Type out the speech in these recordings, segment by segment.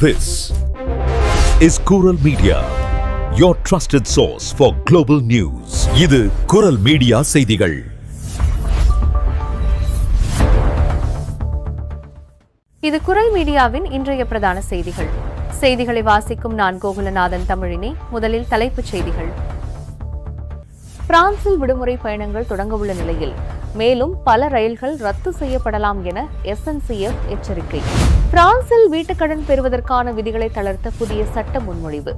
This is Kural Media, your trusted source for global news. இது குரல் media செய்திகள். இது குரல் மீடியாவின் இன்றைய பிரதான செய்திகள். செய்திகளை வாசிக்கும் நான் கோகுலநாதன் தமிழினி. முதலில் தலைப்புச் செய்திகள். பிரான்சில் விடுமுறை பயணங்கள் தொடங்கவுள்ள நிலையில் மேலும் பல ரயில்கள் ரத்து செய்யப்படலாம் என SNCF எச்சரிக்கை. பிரான்சில் வீட்டுக்கடன் பெறுவதற்கான விதிகளை தளர்த்த புதிய சட்ட முன்மொழிவு.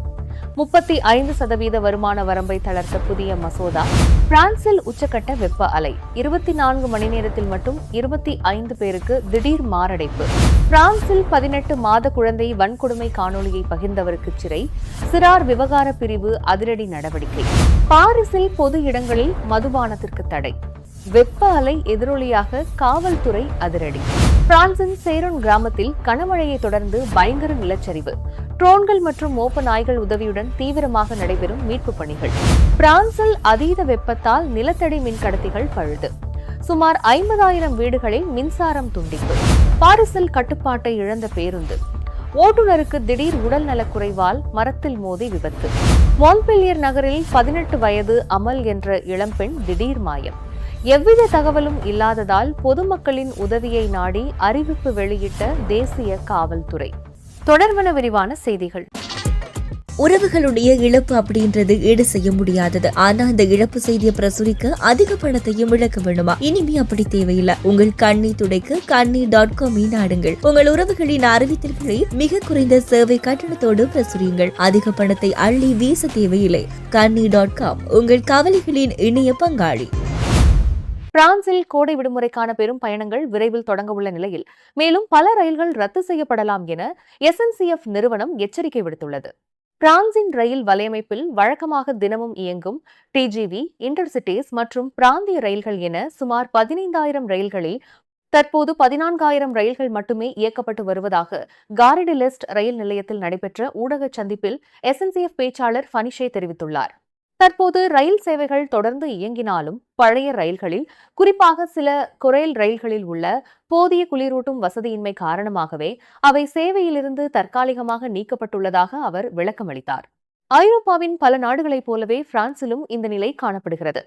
35% வருமான வரம்பை தளர்த்த புதிய மசோதா. பிரான்சில் உச்சக்கட்ட வெப்ப அலை. 24 மணி நேரத்தில் மட்டும் 25 பேருக்கு திடீர் மாரடைப்பு. பிரான்சில் 18 மாத குழந்தை வன்கொடுமை காணொலியை பகிர்ந்தவருக்கு சிறை. சிறார் விவகார பிரிவு அதிரடி நடவடிக்கை. பாரிஸில் பொது இடங்களில் மதுபானத்திற்கு தடை. வெப்ப அலை எதிரொலியாக காவல்துறை அதிரடி. பிரான்சின் சேரோன் கிராமத்தில் கனமழையை தொடர்ந்து பயங்கர நிலச்சரிவு. ட்ரோன்கள் மற்றும் மோப்ப நாய்கள் உதவியுடன் தீவிரமாக நடைபெறும் மீட்பு பணிகள். பிரான்சில் அதீத வெப்பத்தால் நிலத்தடி மின்கடத்திகள் பழுது. சுமார் 50,000 வீடுகளில் மின்சாரம் துண்டிப்பு. பாரிஸில் கட்டுப்பாட்டை இழந்த பேருந்து. ஓட்டுநருக்கு திடீர் உடல் நலக்குறைவால் மரத்தில் மோதி விபத்து. மொன்பெல்லியர் நகரில் 18 வயது அமல் என்ற இளம்பெண் திடீர் மாயம். எவ்வித தகவலும் இல்லாததால் பொதுமக்களின் உதவியை நாடி அறிவிப்பு வெளியிட்ட தேசிய காவல்துறை. தொடர்பான விரிவான செய்திகள். உறவுகளுடைய இழப்பு அப்படின்றது ஈடு செய்ய முடியாதது. ஆனா அந்த இழப்பு செய்தியை பிரசுரிக்க அதிக பணத்தையும் இழக்க வேணுமா? இனிமே அப்படி தேவையில்லை. உங்கள் கண்ணீர் துடைக்க கண்ணீர்.com நாடுங்கள். உங்கள் உறவுகளின் அறிவித்தல்களை மிக குறைந்த சேவை கட்டணத்தோடு பிரசுரியுங்கள். அதிக பணத்தை அள்ளி வீச தேவையில்லை. கண்ணீர்.com உங்கள் கவலைகளின் இணைய பங்காளி. பிரான்சில் கோடை விடுமுறைக்கான பெரும் பயணங்கள் விரைவில் தொடங்க உள்ள நிலையில் மேலும் பல ரயில்கள் ரத்து செய்யப்படலாம் என SNCF நிறுவனம் எச்சரிக்கை விடுத்துள்ளது. பிரான்சின் ரயில் வலையமைப்பில் வழக்கமாக தினமும் இயங்கும் TGV, இன்டர்சிட்டிஸ் மற்றும் பிராந்திய ரயில்கள் என சுமார் 15,000 ரயில்களில் தற்போது 14,000 ரயில்கள் மட்டுமே இயக்கப்பட்டு வருவதாக கார் டி லெஸ்ட் ரயில் நிலையத்தில் நடைபெற்ற ஊடக சந்திப்பில் SNCF பேச்சாளர் ஃபனிஷே தெரிவித்துள்ளார். தற்போது ரயில் சேவைகள் தொடர்ந்து இயங்கினாலும் பழைய ரயில்களில், குறிப்பாக சில குரேல் ரயில்களில் உள்ள போதிய குளிரூட்டும் வசதியின்மை காரணமாகவே அவை சேவையிலிருந்து தற்காலிகமாக நீக்கப்பட்டுள்ளதாக அவர் விளக்கமளித்தார். ஐரோப்பாவின் பல நாடுகளைப் போலவே பிரான்சிலும் இந்த நிலை காணப்படுகிறது.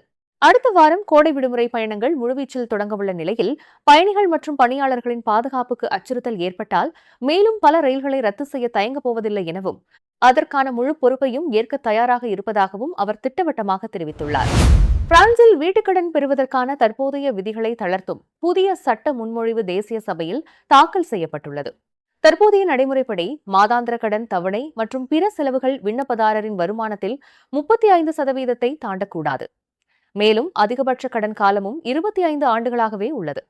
அடுத்த வாரம் கோடை விடுமுறை பயணங்கள் முழுவீச்சில் தொடங்கவுள்ள நிலையில் பயணிகள் மற்றும் பணியாளர்களின் பாதுகாப்புக்கு அச்சுறுத்தல் ஏற்பட்டால் மேலும் பல ரயில்களை ரத்து செய்ய தயங்கப் போவதில்லை எனவும் அதற்கான முழு பொறுப்பையும் ஏற்க தயாராக இருப்பதாகவும் அவர் திட்டவட்டமாக தெரிவித்துள்ளார். பிரான்சில் வீட்டுக்கடன் பெறுவதற்கான தற்போதைய விதிகளை தளர்த்தும் புதிய சட்ட முன்மொழிவு தேசிய சபையில் தாக்கல் செய்யப்பட்டுள்ளது. தற்போதைய நடைமுறைப்படி மாதாந்திர கடன் தவணை மற்றும் பிற செலவுகள் விண்ணப்பதாரரின் வருமானத்தில் 35% தாண்டக்கூடாது. மேலும் அதிகபட்ச கடன் காலமும் 25 ஆண்டுகளாகவே உள்ளது.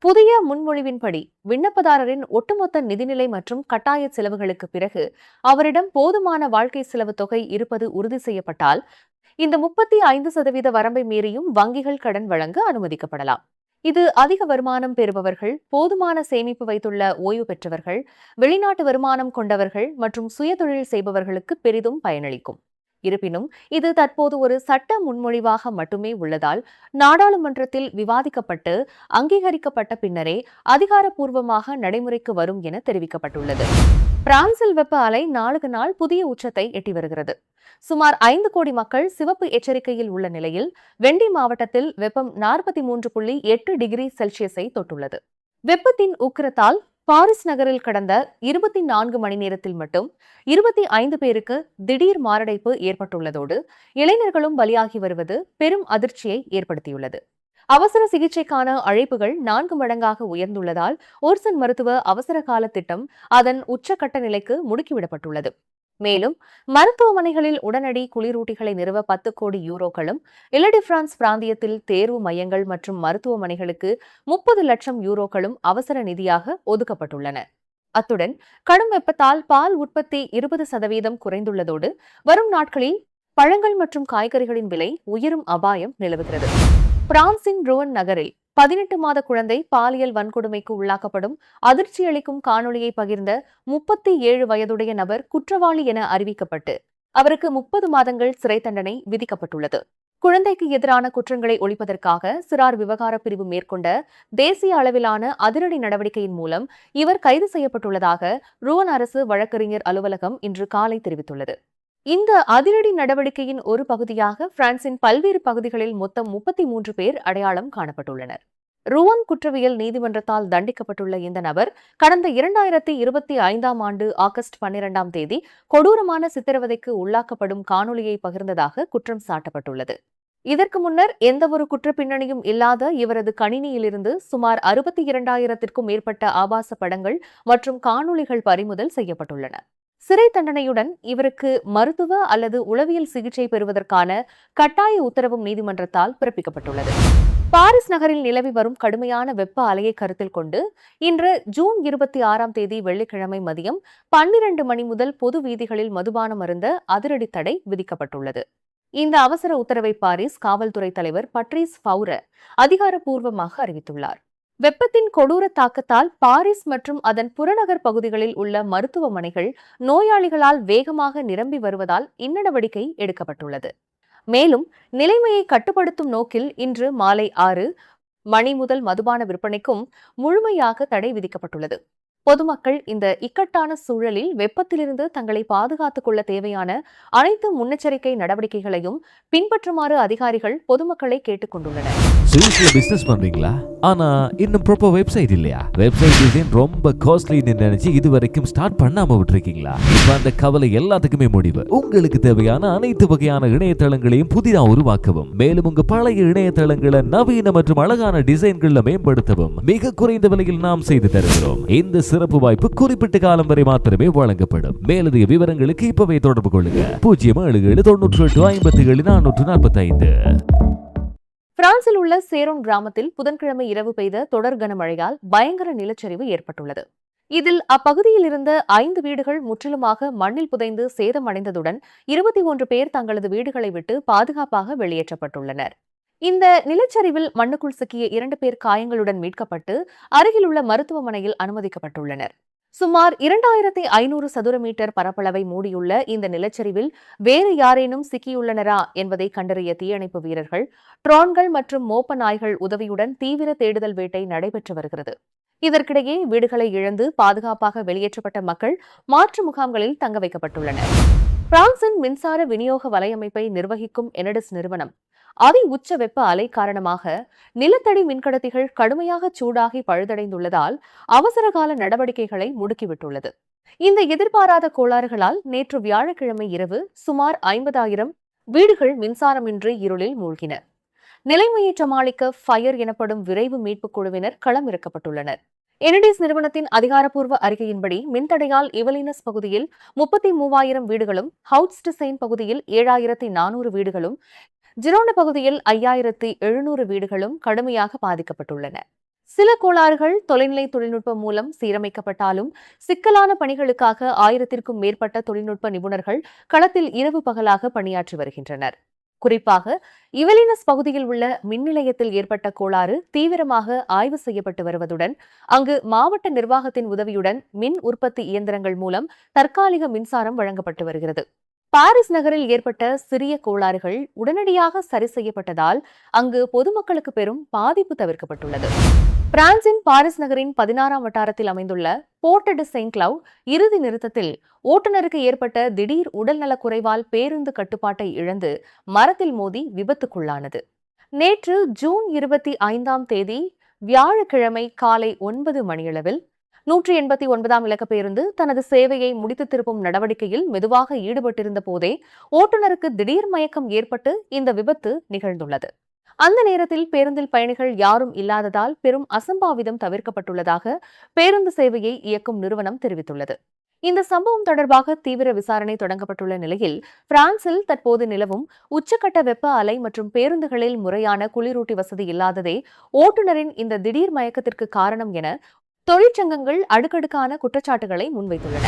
புதிய முன்மொழிவின்படி விண்ணப்பதாரரின் ஒட்டுமொத்த நிதிநிலை மற்றும் கட்டாய செலவுகளுக்கு பிறகு அவரிடம் போதுமான வாழ்க்கை செலவு தொகை இருப்பது உறுதி செய்யப்பட்டால் இந்த 35% வரம்பை மீறியும் வங்கிகள் கடன் வழங்க அனுமதிக்கப்படலாம். இது அதிக வருமானம் பெறுபவர்கள், போதுமான சேமிப்பு வைத்துள்ள ஓய்வு பெற்றவர்கள், வெளிநாட்டு வருமானம் கொண்டவர்கள் மற்றும் சுயதொழில் செய்பவர்களுக்கு பெரிதும் பயனளிக்கும். இருப்பினும் இது தற்போது ஒரு சட்ட முன்மொழிவாக மட்டுமே உள்ளதால் நாடாளுமன்றத்தில் விவாதிக்கப்பட்டு அங்கீகரிக்கப்பட்ட பின்னரே அதிகாரப்பூர்வமாக நடைமுறைக்கு வரும் என தெரிவிக்கப்பட்டுள்ளது. பிரான்சில் வெப்ப அலை நாளுக்கு நாள் புதிய உச்சத்தை எட்டி வருகிறது. சுமார் 5 கோடி மக்கள் சிவப்பு எச்சரிக்கையில் உள்ள நிலையில் வெண்டி மாவட்டத்தில் வெப்பம் 43.8 டிகிரி செல்சியஸை தொட்டுள்ளது. வெப்பத்தின் உக்கிரத்தால் பாரிஸ் நகரில் கடந்த 24 மணி நேரத்தில் மட்டும் 25 பேருக்கு திடீர் மாரடைப்பு ஏற்பட்டுள்ளதோடு இளைஞர்களும் பலியாகி வருவது பெரும் அதிர்ச்சியை ஏற்படுத்தியுள்ளது. அவசர சிகிச்சைக்கான அழைப்புகள் 4 மடங்காக உயர்ந்துள்ளதால் ஓர்சன் மருத்துவ அவசர கால திட்டம் அதன் உச்சக்கட்ட நிலைக்கு முடுக்கிவிடப்பட்டுள்ளது. மேலும் மருத்துவமனைகளில் உடனடி குளிரூட்டிகளை நிறுவ 10 கோடி யூரோக்களும், இலடிஃபிரான்ஸ் பிராந்தியத்தில் தேர்வு மையங்கள் மற்றும் மருத்துவமனைகளுக்கு 30 லட்சம் யூரோக்களும் அவசர நிதியாக ஒதுக்கப்பட்டுள்ளன. அத்துடன் கடும் வெப்பத்தால் பால் உற்பத்தி 20% குறைந்துள்ளதோடு வரும் நாட்களில் பழங்கள் மற்றும் காய்கறிகளின் விலை உயரும் அபாயம் நிலவுகிறது. பிரான்சின் ருவன் நகரில் 18 மாத குழந்தை பாலியல் வன்கொடுமைக்கு உள்ளாக்கப்படும் அதிர்ச்சியளிக்கும் காணொலியை பகிர்ந்த 37 வயதுடைய நபர் குற்றவாளி என அறிவிக்கப்பட்டு அவருக்கு 30 மாதங்கள் சிறை தண்டனை விதிக்கப்பட்டுள்ளது. குழந்தைக்கு எதிரான குற்றங்களை ஒழிப்பதற்காக சிறார் விவகார பிரிவு மேற்கொண்ட தேசிய அளவிலான அதிரடி நடவடிக்கையின் மூலம் இவர் கைது செய்யப்பட்டுள்ளதாக ருவன் அரசு வழக்கறிஞர் அலுவலகம் இன்று காலை தெரிவித்துள்ளது. இந்த அதிரடி நடவடிக்கையின் ஒரு பகுதியாக பிரான்சின் பல்வேறு பகுதிகளில் மொத்தம் 33 பேர் அடையாளம் காணப்பட்டுள்ளனர். ருவன் குற்றவியல் நீதிமன்றத்தால் தண்டிக்கப்பட்டுள்ள இந்த நபர் கடந்த 2025ஆம் ஆண்டு ஆகஸ்ட் 12ஆம் தேதி கொடூரமான சித்திரவதைக்கு உள்ளாக்கப்படும் காணொலியை பகிர்ந்ததாக குற்றம் சாட்டப்பட்டுள்ளது. இதற்கு முன்னர் எந்தவொரு குற்றப்பின்னணியும் இல்லாத இவரது கணினியிலிருந்து சுமார் 62,000த்திற்கும் மேற்பட்ட ஆபாச படங்கள் மற்றும் காணொலிகள் பறிமுதல் செய்யப்பட்டுள்ளன. சிறை தண்டனையுடன் இவருக்கு மருத்துவ அல்லது உளவியல் சிகிச்சை பெறுவதற்கான கட்டாய உத்தரவும் நீதிமன்றத்தால் பிறப்பிக்கப்பட்டுள்ளது. பாரிஸ் நகரில் நிலவி வரும் கடுமையான வெப்ப அலையை கருத்தில் கொண்டு இன்று ஜூன் 26ஆம் தேதி வெள்ளிக்கிழமை மதியம் 12 மணி முதல் பொது வீதிகளில் மதுபானம் அருந்த அதிரடி தடை விதிக்கப்பட்டுள்ளது. இந்த அவசர உத்தரவை பாரிஸ் காவல்துறை தலைவர் பட்ரீஸ் ஃபவுர அதிகாரப்பூர்வமாக அறிவித்துள்ளார். வெப்பத்தின் கொடூர தாக்கத்தால் பாரிஸ் மற்றும் அதன் புறநகர் பகுதிகளில் உள்ள மருத்துவமனைகள் நோயாளிகளால் வேகமாக நிரம்பி வருவதால் இந்நடவடிக்கை எடுக்கப்பட்டுள்ளது. மேலும் நிலைமையை கட்டுப்படுத்தும் நோக்கில் இன்று மாலை 6 மணி முதல் மதுபான விற்பனைக்கும் முழுமையாக தடை விதிக்கப்பட்டுள்ளது. பொதுமக்கள் இந்த இக்கட்டான சூழலில் வெப்பத்திலிருந்து தங்களை பாதுகாத்துக் கொள்ள தேவையான அனைத்து முன்னெச்சரிக்கை நடவடிக்கைகளையும் பின்பற்றுமாறு அதிகாரிகள் பொதுமக்களை கேட்டுக் கொண்டுள்ளனர். ஸ்வீட்ல பிசினஸ் பண்றீங்களா? ஆனா இன்னும் ப்ராப்பர் வெப்சைட் இல்லையா? வெப்சைட் டிசைன் ரொம்ப காஸ்ட்லின்னு நினைச்சு இது வரைக்கும் ஸ்டார்ட் பண்ணாம விட்டுருக்கீங்களா? இப்ப அந்த கவலை எல்லாத்துக்குமே முடிவு. உங்களுக்கு தேவையான அனைத்து வகையான இணையதளங்களையும் புதிதா உருவாக்கவும், மேலும் உங்க பழைய இணையதளங்களை நவீன மற்றும் அழகான டிசைன்கள்ல மேம்படுத்தவும் மிக குறைந்த விலையில் நாம் செய்து தருகிறோம். இந்த சிறப்பு வாய்ப்பு குறிப்பிட்ட காலம் வரை மாத்திரமே வழங்கப்படும். மேலதிக விவரங்களுக்கு இப்பவே தொடர்பு கொள்ளுங்க. 07798574445. பிரான்சில் உள்ள சேரோன் கிராமத்தில் புதன்கிழமை இரவு பெய்த தொடர் கனமழையால் பயங்கர நிலச்சரிவு ஏற்பட்டுள்ளது. இதில் அப்பகுதியில் இருந்த 5 வீடுகள் முற்றிலுமாக மண்ணில் புதைந்து சேதமடைந்ததுடன் 21 பேர் தங்களது வீடுகளை விட்டு பாதுகாப்பாக வெளியேற்றப்பட்டுள்ளனர். இந்த நிலச்சரிவில் மண்ணுக்குள் சிக்கிய 2 பேர் காயங்களுடன் மீட்கப்பட்டு அருகிலுள்ள மருத்துவமனையில் அனுமதிக்கப்பட்டுள்ளனர். சுமார் 2500 சதுர மீட்டர் பரப்பளவை மூடியுள்ள இந்த நிலச்சரிவில் வேறு யாரேனும் சிக்கியுள்ளனரா என்பதை கண்டறிய தீயணைப்பு வீரர்கள், ட்ரோன்கள் மற்றும் மோப்ப நாய்கள் உதவியுடன் தீவிர தேடுதல் வேட்டை நடைபெற்று வருகிறது. இதற்கிடையே வீடுகளை இழந்து பாதுகாப்பாக வெளியேற்றப்பட்ட மக்கள் மாற்று முகாம்களில் தங்க வைக்கப்பட்டுள்ளனர். பிரான்சின் மின்சார விநியோக வலையமைப்பை நிர்வகிக்கும் எனடிஸ் நிறுவனம் அதி உச்ச வெப்ப அலை காரணமாக நிலத்தடி மின்கடத்திகள் கடுமையாக சூடாகி பழுதடைந்துள்ளதால் அவசரகால நடவடிக்கைகளை முடுக்கிவிட்டுள்ளது. இந்த எதிர்பாராத கோளாறுகளால் நேற்று வியாழக்கிழமை இரவு சுமார் 50,000 வீடுகள் மின்சாரமின்றி இருளில் மூழ்கின. நிலைமையை சமாளிக்க ஃபயர் எனப்படும் விரைவு மீட்புக் குழுவினர் களமிறக்கப்பட்டுள்ளனர். எனடிஸ் நிறுவனத்தின் அதிகாரப்பூர்வ அறிக்கையின்படி மின்தடையால் இவலினஸ் பகுதியில் 33,000 வீடுகளும், ஹவுட்ஸ்டிசைன் பகுதியில் 7,400 வீடுகளும், ஜிரோன பகுதியில் 5,700 வீடுகளும் கடுமையாக பாதிக்கப்பட்டுள்ளன. சில கோளாறுகள் தொலைநிலை தொழில்நுட்பம் மூலம் சீரமைக்கப்பட்டாலும் சிக்கலான பணிகளுக்காக 1000த்திற்கும் மேற்பட்ட தொழில்நுட்ப நிபுணர்கள் களத்தில் இரவு பகலாக பணியாற்றி வருகின்றனர். குறிப்பாக இவலினஸ் பகுதியில் உள்ள மின் நிலையத்தில் ஏற்பட்ட கோளாறு தீவிரமாக ஆய்வு செய்யப்பட்டு வருவதுடன் அங்கு மாவட்ட நிர்வாகத்தின் உதவியுடன் மின் உற்பத்தி இயந்திரங்கள் மூலம் தற்காலிக மின்சாரம் வழங்கப்பட்டு வருகிறது. பாரிஸ் நகரில் ஏற்பட்ட சிறிய கோளாறுகள் உடனடியாக சரி செய்யப்பட்டதால் அங்கு பொதுமக்களுக்கு பெரும் பாதிப்பு தவிர்க்கப்பட்டுள்ளது. பிரான்சின் பாரிஸ் நகரின் 16ஆம் வட்டாரத்தில் அமைந்துள்ள போர்ட் டு செயின்ட்-கிளவ் இறுதி நிறுத்தத்தில் ஓட்டுநருக்கு ஏற்பட்ட திடீர் உடல்நலக் குறைவால் பேருந்து கட்டுப்பாட்டை இழந்து மரத்தில் மோதி விபத்துக்குள்ளானது. நேற்று ஜூன் 25ஆம் தேதி வியாழக்கிழமை காலை 9 மணியளவில் 189ஆம் இலக்க பேருந்து தனது சேவையை முடித்து திருப்பும் நடவடிக்கையில் மெதுவாக ஈடுபட்டிருந்த போதே ஓட்டுநருக்கு திடீர் மயக்கம் ஏற்பட்டு இந்த விபத்து நிகழ்ந்துள்ளது. அந்த நேரத்தில் பேருந்தில் பயணிகள் யாரும் இல்லாததால் பெரும் அசம்பாவிதம் தவிர்க்கப்பட்டுள்ளதாக பேருந்து சேவையை இயக்கும் நிறுவனம் தெரிவித்துள்ளது. இந்த சம்பவம் தொடர்பாக தீவிர விசாரணை தொடங்கப்பட்டுள்ள நிலையில் பிரான்சில் தற்போது நிலவும் உச்சக்கட்ட வெப்ப அலை மற்றும் பேருந்துகளில் முறையான குளிரூட்டி வசதி இல்லாததே ஓட்டுநரின் இந்த திடீர் மயக்கத்திற்கு காரணம் என தொழிற்சங்கங்கள் அடுக்கடுக்கான குற்றச்சாட்டுகளை முன்வைத்துள்ளன.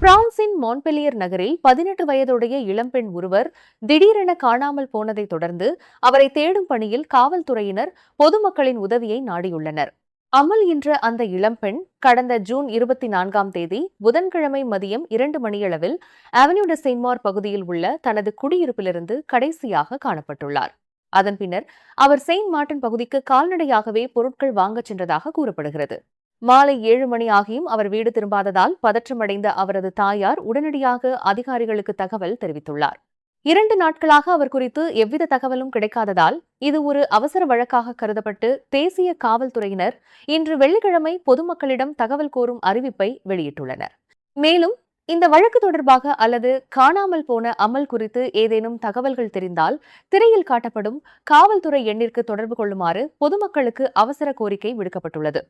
பிரான்சின் மான்பெலியர் நகரில் 18 வயதுடைய இளம்பெண் ஒருவர் திடீரென காணாமல் போனதை தொடர்ந்து அவரை தேடும் பணியில் காவல்துறையினர் பொதுமக்களின் உதவியை நாடியுள்ளனர். அமல் என்ற அந்த இளம்பெண் கடந்த ஜூன் 24ஆம் தேதி புதன்கிழமை மதியம் 2 மணியளவில் அவென்யூ டு செயின்ட்-மார் பகுதியில் உள்ள தனது குடியிருப்பிலிருந்து கடைசியாக காணப்பட்டுள்ளார். அதன் பின்னர் அவர் செயின்ட் மார்ட்டின் பகுதிக்கு கால்நடையாகவே பொருட்கள் வாங்கச் சென்றதாக கூறப்படுகிறது. மாலை 7 மணி ஆகியும் அவர் வீடு திரும்பாததால் பதற்றமடைந்த அவரது தாயார் உடனடியாக அதிகாரிகளுக்கு தகவல் தெரிவித்துள்ளார். 2 நாட்களாக அவர் குறித்து எவ்வித தகவலும் கிடைக்காததால் இது ஒரு அவசர வழக்காக கருதப்பட்டு தேசிய காவல்துறையினர் இன்று வெள்ளிக்கிழமை பொதுமக்களிடம் தகவல் கோரும் அறிவிப்பை வெளியிட்டுள்ளனர். மேலும் இந்த வழக்கு தொடர்பாக அல்லது காணாமல் போன அமல் குறித்து ஏதேனும் தகவல்கள் தெரிந்தால் திரையில் காட்டப்படும் காவல்துறை எண்ணிற்கு தொடர்பு கொள்ளுமாறு பொதுமக்களுக்கு அவசர கோரிக்கை விடுக்கப்பட்டுள்ளது.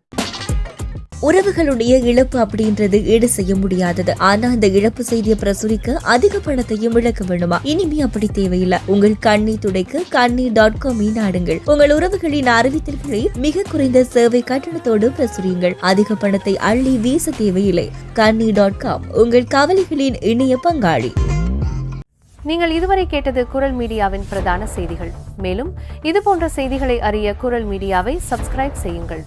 உறவுகளுடைய இழப்பு அப்படின்றது ஈடு செய்ய முடியாதது. ஆனா அந்த இழப்பு செய்தியை பிரசுரிக்க அதிக பணத்தையும் இழக்க வேண்டுமா? இனிமே அப்படி தேவையில்லை. உங்கள் கண்ணை துடைக்க kannee.com நாடுங்கள். உங்கள் உறவுகளின் அறிவித்தல்களை மிக குறைந்த சேவை கட்டணத்தோடு பிரசுரியுங்கள். அதிக பணத்தை அள்ளி வீச தேவையில்லை. kannee.com உங்கள் கவலைகளின் இணைய பங்காளி. நீங்கள் இதுவரை கேட்டது குரல் மீடியாவின் பிரதான செய்திகள். மேலும் இதுபோன்ற செய்திகளை அறிய குரல் மீடியாவை சப்ஸ்கிரைப் செய்யுங்கள்.